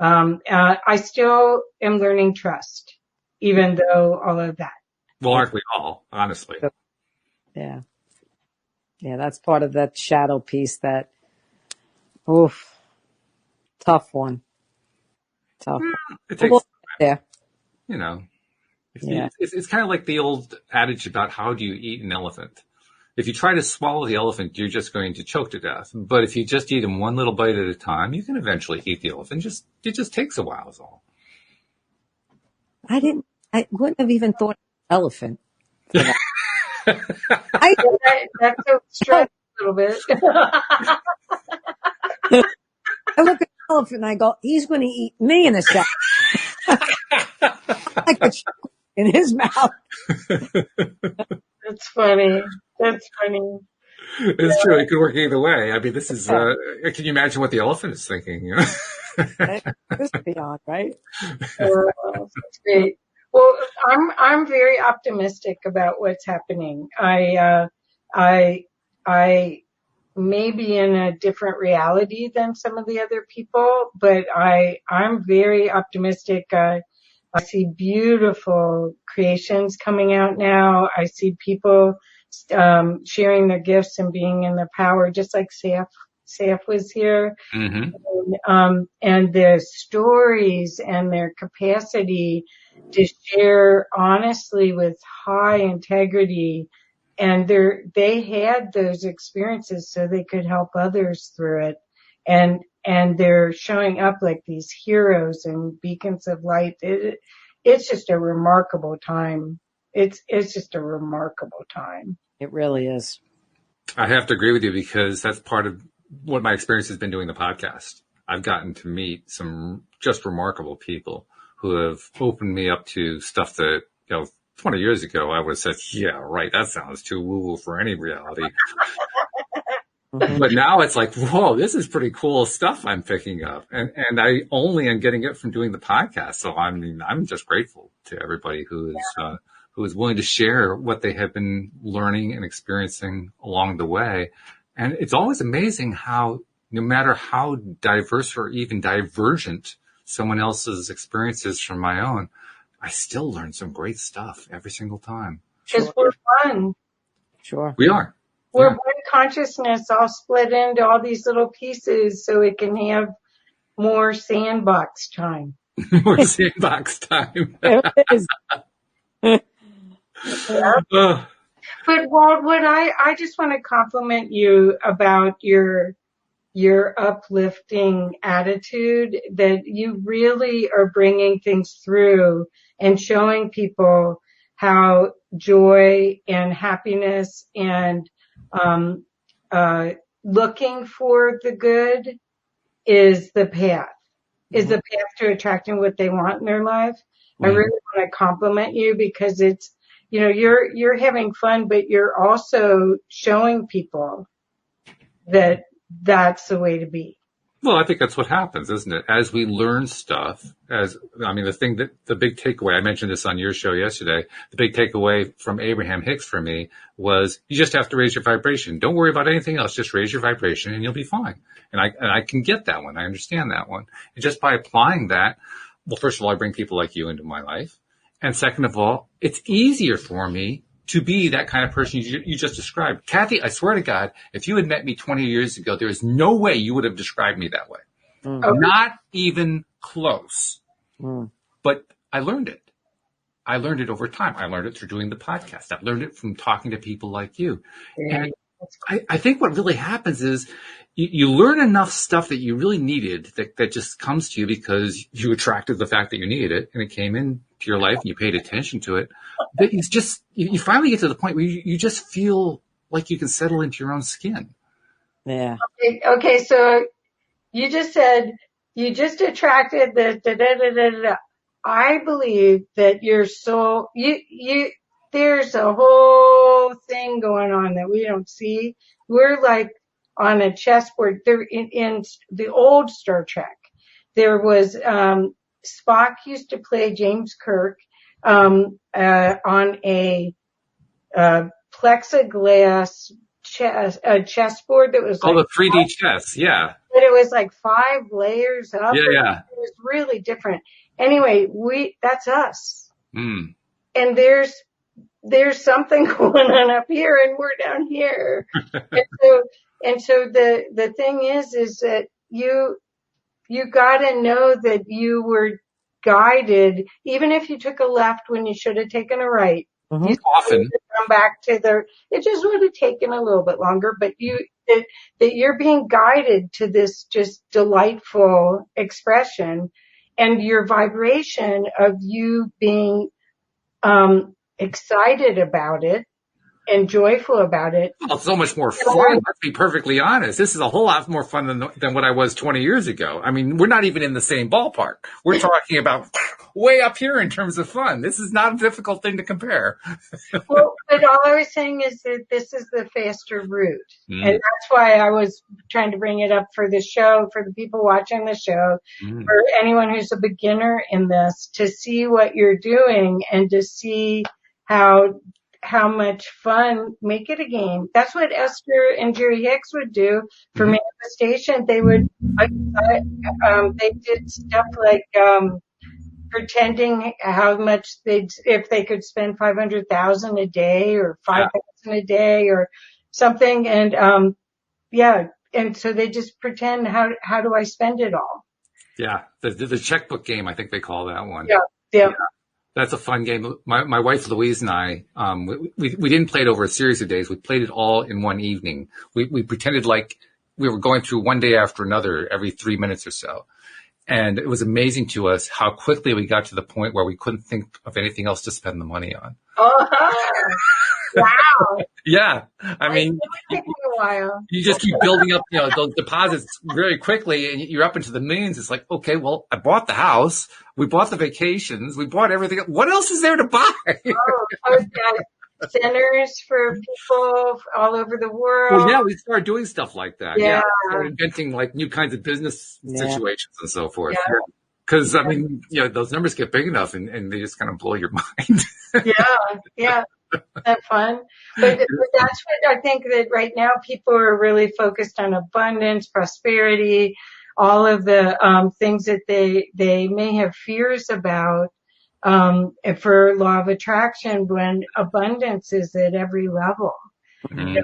I still am learning trust, even though all of that. Well, aren't we all, honestly? Yeah. Yeah, that's part of that shadow piece that, tough one. Tough. It takes time. Yeah. Yeah. It's kind of like the old adage about how do you eat an elephant? If you try to swallow the elephant, you're just going to choke to death. But if you just eat him one little bite at a time, you can eventually eat the elephant. It just takes a while is all. I wouldn't have even thought elephant. That's a stretch a little bit. I look at the elephant and I go, he's going to eat me in a second. Like a chocolate in his mouth. That's funny. It's true. It could work either way. I mean, this is, can you imagine what the elephant is thinking? This is beyond, right? That's great. Well, I'm very optimistic about what's happening. I may be in a different reality than some of the other people, but I'm very optimistic. I see beautiful creations coming out now. I see people sharing their gifts and being in their power, just like Saf was here. Mm-hmm. And their stories and their capacity to share honestly with high integrity. And they had those experiences so they could help others through it. And they're showing up like these heroes and beacons of light. It's just a remarkable time. It's just a remarkable time. It really is. I have to agree with you because that's part of what my experience has been doing the podcast. I've gotten to meet some just remarkable people who have opened me up to stuff that, 20 years ago I would have said, yeah, right, that sounds too woo-woo for any reality. But now it's like, whoa, this is pretty cool stuff I'm picking up. And I only am getting it from doing the podcast. So I'm just grateful to everybody who is willing to share what they have been learning and experiencing along the way. And it's always amazing how, no matter how diverse or even divergent someone else's experiences from my own, I still learn some great stuff every single time. Because we're fun. Sure. We are. We're one consciousness all split into all these little pieces so it can have more sandbox time. More sandbox time. It is. Oh, But Walt, I just want to compliment you about your uplifting attitude, that you really are bringing things through and showing people how joy and happiness and looking for the good is the path, is the path to attracting what they want in their life. I really want to compliment you because it's, you know, you're having fun, but you're also showing people that that's the way to be. well, I think that's what happens, isn't it? As we learn stuff, the big takeaway, I mentioned this on your show yesterday, the big takeaway from Abraham Hicks for me was you just have to raise your vibration. Don't worry about anything else. Just raise your vibration and you'll be fine. And I can get that one. I understand that one. And just by applying that, well, first of all, I bring people like you into my life. And second of all, it's easier for me to be that kind of person you just described. Kathy, I swear to God, if you had met me 20 years ago, there is no way you would have described me that way. Not even close. But I learned it. I learned it over time. I learned it through doing the podcast. I've learned it from talking to people like you. And I think what really happens is you learn enough stuff that you really needed that just comes to you because you attracted the fact that you needed it and it came into your life and you paid attention to it. But you finally get to the point where you just feel like you can settle into your own skin. Yeah. Okay, so you just said you just attracted the da-da-da-da-da. I believe that your soul, there's a whole thing going on that we don't see. We're like on a chessboard. There in the old Star Trek, there was Spock used to play James Kirk on a plexiglass chessboard that was The 3D chess, yeah. But it was like 5 layers up. Yeah. It was really different. Anyway, that's us. Mm. And there's something going on up here and we're down here. and so the thing is that you gotta know that you were guided, even if you took a left when you should have taken a right. Mm-hmm. You Often come back to it just would have taken a little bit longer, but that you're being guided to this just delightful expression, and your vibration of you being excited about it and joyful about it. Well, it's so much more fun. Let's be perfectly honest. This is a whole lot more fun than what I was 20 years ago. I mean, we're not even in the same ballpark. We're talking about way up here in terms of fun. This is not a difficult thing to compare. Well, but all I was saying is that this is the faster route. And that's why I was trying to bring it up for the show, for the people watching the show, for anyone who's a beginner in this, to see what you're doing and to see how much fun, make it a game. That's what Esther and Jerry Hicks would do for manifestation. They would, they did stuff like, pretending how much if they could spend 500,000 a day or 5,000 a day or something. And, and so they just pretend, how do I spend it all? Yeah. The checkbook game, I think they call that one. Yeah. That's a fun game. My wife Louise and I, we didn't play it over a series of days. We played it all in one evening. We pretended like we were going through one day after another every 3 minutes or so. And it was amazing to us how quickly we got to the point where we couldn't think of anything else to spend the money on. Wow. Yeah. I mean, it took me a while. You just keep building up, those deposits very quickly and you're up into the millions. It's like, okay, well, I bought the house. We bought the vacations. We bought everything. What else is there to buy? Centers for people all over the world. Well, yeah, we started doing stuff like that. Yeah. We started inventing like new kinds of business situations and so forth. Yeah. Because, I mean, those numbers get big enough and they just kind of blow your mind. Yeah. that fun? But that's what I think that right now people are really focused on abundance, prosperity, all of the things that they may have fears about for law of attraction when abundance is at every level. Mhm. You know,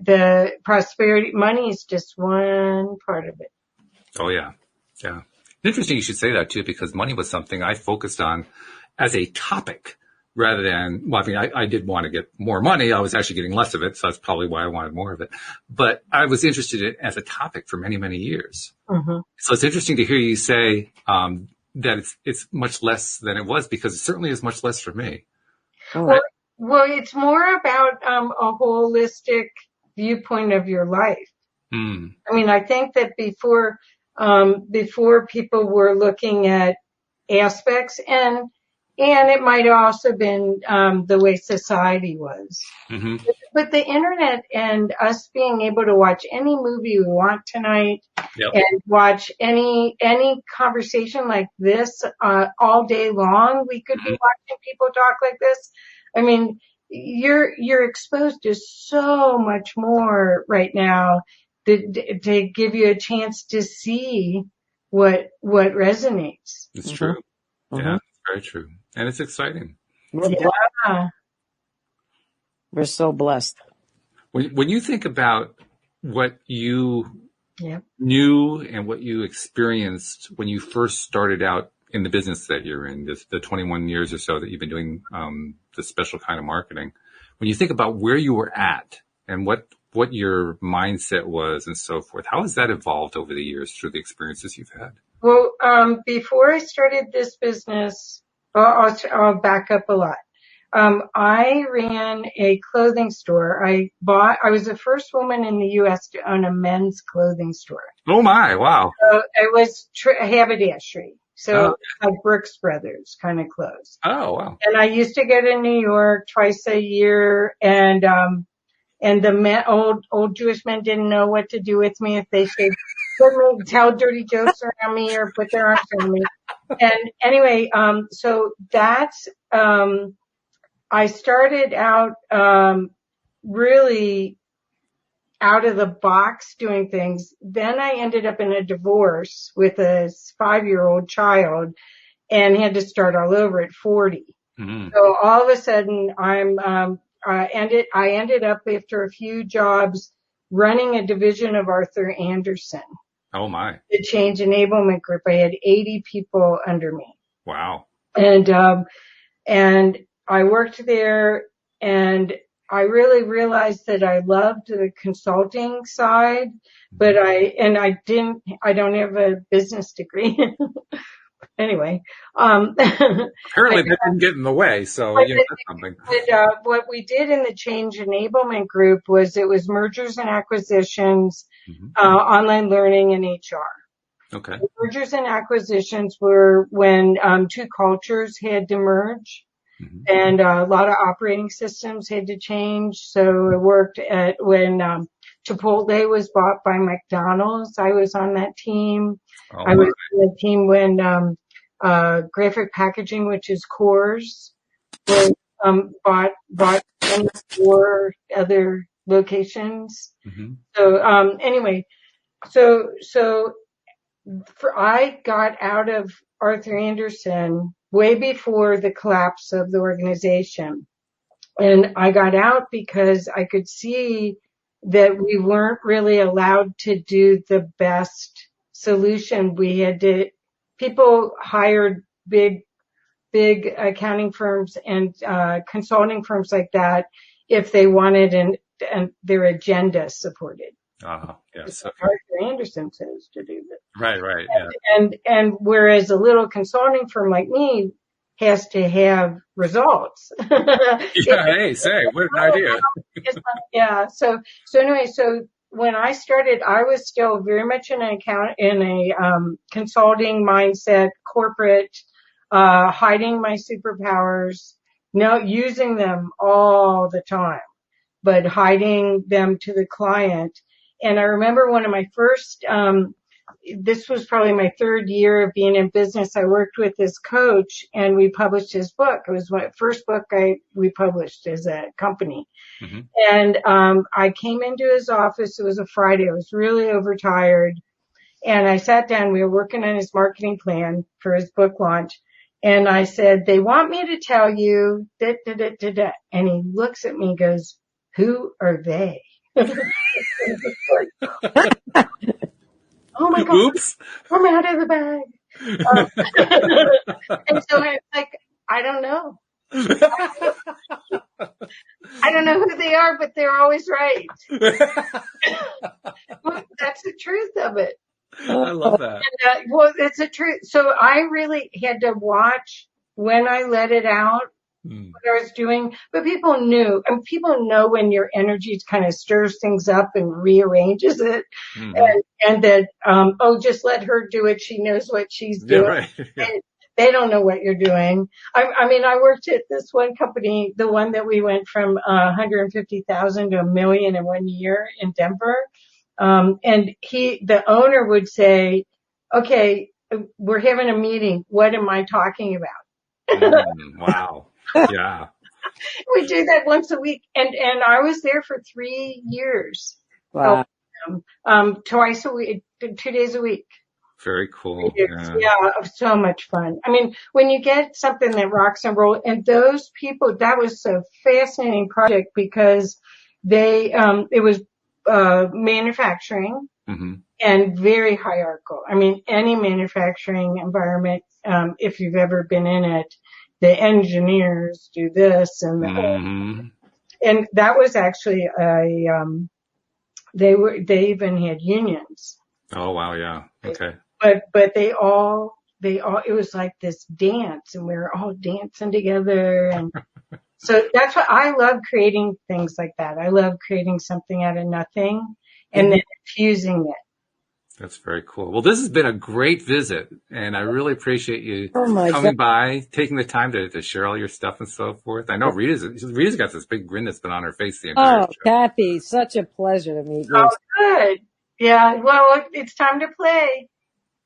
the prosperity, money is just one part of it. Oh, yeah. Yeah. Interesting you should say that, too, because money was something I focused on as a topic rather than, well, I mean, I did want to get more money. I was actually getting less of it, so that's probably why I wanted more of it. But I was interested in it as a topic for many, many years. Mm-hmm. So it's interesting to hear you say that it's much less than it was, because it certainly is much less for me. Well, it's more about a holistic viewpoint of your life. Mm. I mean, I think that before people were looking at aspects, and it might have also been the way society was. Mm-hmm. But the internet and us being able to watch any movie we want tonight, Yep. and watch any conversation like this all day long, we could be watching people talk like this. I mean, you're exposed to so much more right now to give you a chance to see what resonates. It's true. Yeah, it's very true. And it's exciting. We're blessed. Yeah. We're so blessed. When you think about what you Yep. knew and what you experienced when you first started out in the business that you're in, the 21 years or so that you've been doing this special kind of marketing, when you think about where you were at and what your mindset was and so forth, how has that evolved over the years through the experiences you've had? Well, before I started this business, I'll back up a lot. I ran a clothing store. I was the first woman in the U.S. to own a men's clothing store. Oh my, wow. So it was haberdashery. So like Brooks Brothers kind of clothes. Oh, wow. And I used to go to New York twice a year, and the old Jewish men didn't know what to do with me if they should tell dirty jokes around me or put their arms around me. And anyway, so that's, I started out, really out of the box doing things. Then I ended up in a divorce with a 5-year-old child and had to start all over at 40. Mm-hmm. So all of a sudden I ended up after a few jobs running a division of Arthur Andersen. Oh my. The Change Enablement Group. I had 80 people under me. Wow. And I worked there, and I really realized that I loved the consulting side, but I don't have a business degree. Anyway, apparently that didn't get in the way, so that's something. But what we did in the Change Enablement Group was it was mergers and acquisitions, online learning, and HR. Okay. The mergers and acquisitions were when two cultures had to merge. And a lot of operating systems had to change. So it worked when Chipotle was bought by McDonald's. I was on that team. Oh, I was on the team when Graphic Packaging, which is Coors, was bought 24 other locations. So anyway, so I got out of Arthur Andersen way before the collapse of the organization. And I got out because I could see that we weren't really allowed to do the best solution. People hired big accounting firms and consulting firms like that if they wanted and their agenda supported. Yes. Arthur Andersen says to do that. Right, yeah. And whereas a little consulting firm like me has to have results. Hey, what an idea. Yeah. So anyway, so when I started, I was still very much in a consulting mindset, corporate, hiding my superpowers, using them all the time, but hiding them to the client. And I remember one of my first this was probably my third year of being in business. I worked with this coach and we published his book. It was my first book we published as a company. Mm-hmm. And, I came into his office. It was a Friday. I was really overtired. And I sat down. We were working on his marketing plan for his book launch. And I said, they want me to tell you da, da, da, da, da. And he looks at me and goes, who are they? Oh my God. Oops. I'm out of the bag. And so it's like, I don't know. I don't know who they are, but they're always right. Well, that's the truth of it. I love that. And, well, it's the truth. So I really had to watch when I let it out, what I was doing. But people knew, and people know when your energy kind of stirs things up and rearranges it. Mm-hmm. And that, just let her do it. She knows what she's doing. Yeah, right. Yeah. And they don't know what you're doing. I mean, I worked at this one company, the one that we went from 150,000 to $1 million in 1 year in Denver. And the owner would say, okay, we're having a meeting. What am I talking about? Wow. Yeah. We do that once a week. And I was there for 3 years. Wow. Twice a week, 2 days a week. Very cool. Yeah, so much fun. I mean, when you get something that rocks and rolls, and those people, that was a fascinating project because it was manufacturing mm-hmm. and very hierarchical. I mean, any manufacturing environment, if you've ever been in it, the engineers do this and mm-hmm. and that was actually they even had unions. Oh wow, yeah. Okay. But they all it was like this dance and we were all dancing together and so that's what I love, creating things like that. I love creating something out of nothing and then infusing it. That's very cool. Well, this has been a great visit, and I really appreciate you coming by, taking the time to share all your stuff and so forth. I know Rita's got this big grin that's been on her face the entire show. Kathy, such a pleasure to meet you. Oh, good. Yeah, well, it's time to play.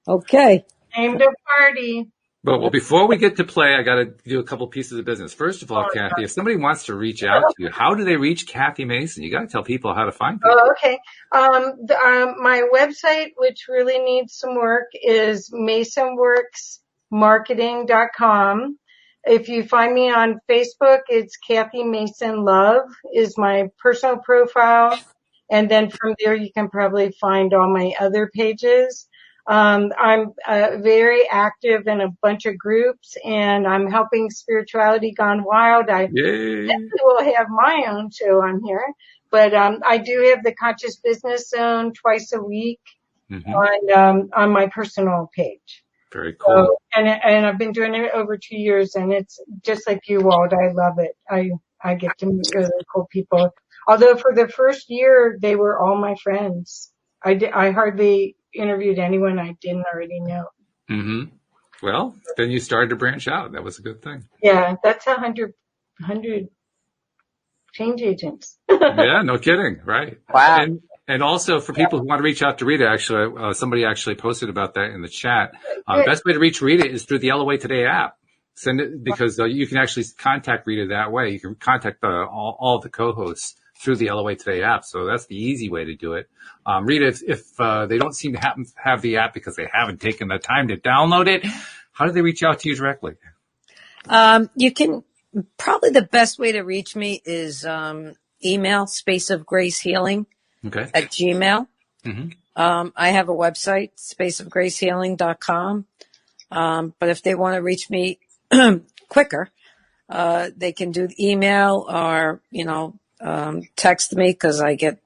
Okay. Aim to party. Well, before we get to play, I got to do a couple pieces of business. First of all, Kathy, if somebody wants to reach out to you, how do they reach Kathy Mason? You got to tell people how to find you. Oh, okay. My website, which really needs some work, is masonworksmarketing.com. If you find me on Facebook, it's Kathy Mason Love is my personal profile. And then from there, you can probably find all my other pages. I'm very active in a bunch of groups, and I'm helping Spirituality Gone Wild. I will have my own show on here, but I do have the Conscious Business Zone twice a week mm-hmm. on my personal page. Very cool. So, and I've been doing it over 2 years, and it's just like you, Walt. I love it. I get to meet really cool people. Although for the first year, they were all my friends. I hardly interviewed anyone I didn't already know. Mm-hmm. Well, then you started to branch out. That was a good thing. Yeah, that's 100 change agents. Yeah, no kidding. Right. Wow. And also for people who want to reach out to Rita, actually, somebody actually posted about that in the chat. The best way to reach Rita is through the LOA Today app. Send it because you can actually contact Rita that way. You can contact all the co-hosts through the LOA Today app. So that's the easy way to do it. Rita, if they don't seem to have the app because they haven't taken the time to download it, how do they reach out to you directly? You can, probably the best way to reach me is email, spaceofgracehealing at Gmail. Mm-hmm. I have a website, spaceofgracehealing.com. But if they want to reach me quicker, they can do the email or, text me because I get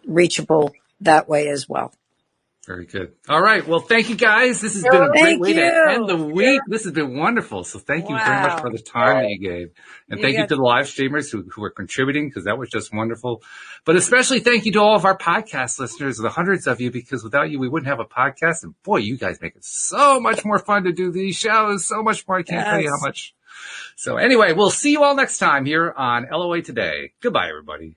reachable that way as well. Very good. All right. Well, thank you guys. This has been a great way to end the week. This has been wonderful. So thank you very much for the time that you gave. And thank you to the live streamers who are contributing because that was just wonderful. But especially thank you to all of our podcast listeners, the hundreds of you, because without you, we wouldn't have a podcast. And boy, you guys make it so much more fun to do these shows. So much more. I can't tell you how much. So anyway, we'll see you all next time here on LOA Today. Goodbye, everybody.